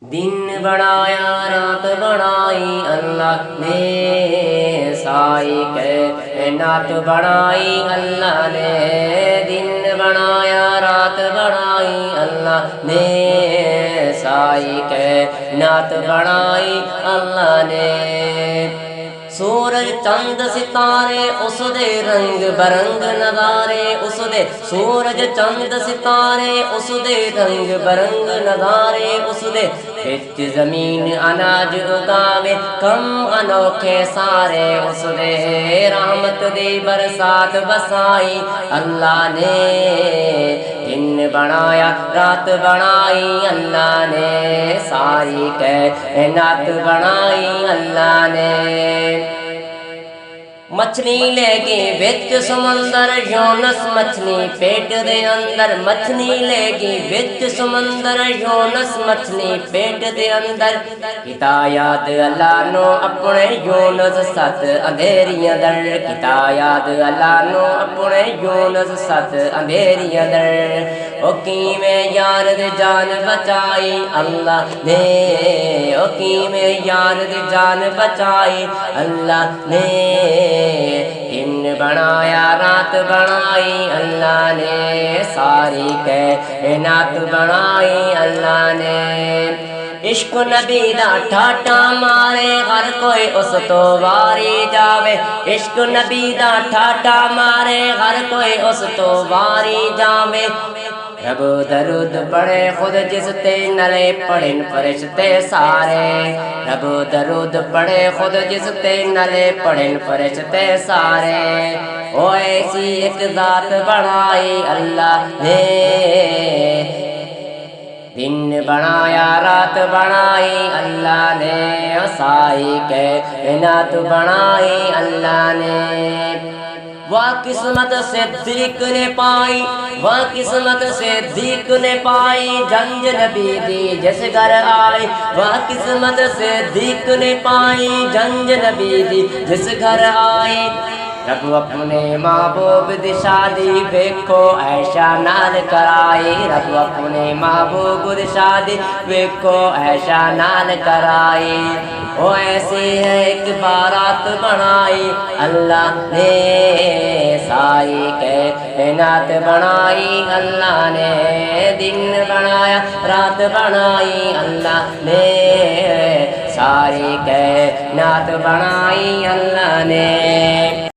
दिन बनाया रात बनाई अल्लाह ने, साई कायनात बनाई अल्लाह ने। दिन बनाया रात बनाई अल्लाह ने, साई कायनात बनाई अल्लाह ने। सूरज चंद सितारे उसदे रंग बरंग नज़ारे, उसदे सूरज चंद सितारे उसदे रंग बरंग नज़ारे, उसदे बिच जमीन अनाज उगावे कम अनोखे सारे, उसदे रहमत दी बरसात बसाई अल्लाह ने। दिन बनाया रात बनाई अल्लाह ने, सारी कायनात बनाई अल्लाह ने। मछली लेगी बिच समंदर यूनुस मछली पेट दे अंदर, मछली लेगी बिच समंदर यूनुस मछली पेट दे अंदर। किता याद अल्लाह नो अपने यूनुस सत अंधेरियां दर, किता याद अल्लाह नो अपने यूनुस सत अंधेरियां दर। ओ कीवें यार दे जान बचाई अल्लाह ने, ओ कीवें यार दे जान बचाई अल्लाह ने। दिन बनाया रात बनाई अल्लाह ने, सारी कायनात बनाई अल्लाह ने। इश्क नबी दा ठाठा मारे हर कोई उस तो वारी जावे, इश्क नबी दा ठाठा मारे हर कोई उस तो वारी जावे। रब दरूद पढ़े खुद जिस ते नले पढ़ेन फरिश्ते सारे, रब दरूद पढ़े खुद जिस ते नले पढ़ेन फरिश्ते सारे। ओ ऐसी एक जात बनाई अल्लाह ने, दिन बनाया रात बनाई अल्लाह ने, साई कायनात बनाई अल्लाह ने। वाह किस्मत सिद्दीक ने पाई, वाह किस्मत सिद्दीक ने पाई, जंज नबी दी जिस घर आई। वाह किस्मत सिद्दीक ने पाई, जंज नबी दी जिस घर आई। रब अपने महबूब दी शादी वेखो ऐशा नाल कराई, रब अपने महबूब दी शादी वेखो ऐशा नाल कराई। ओ ऐसी है एक बारात बनाई अल्लाह ने, सारी कायनात बनाई अल्लाह ने। दिन बनाया रात बनाई अल्लाह ने, सारी कायनात बनाई अल्लाह ने।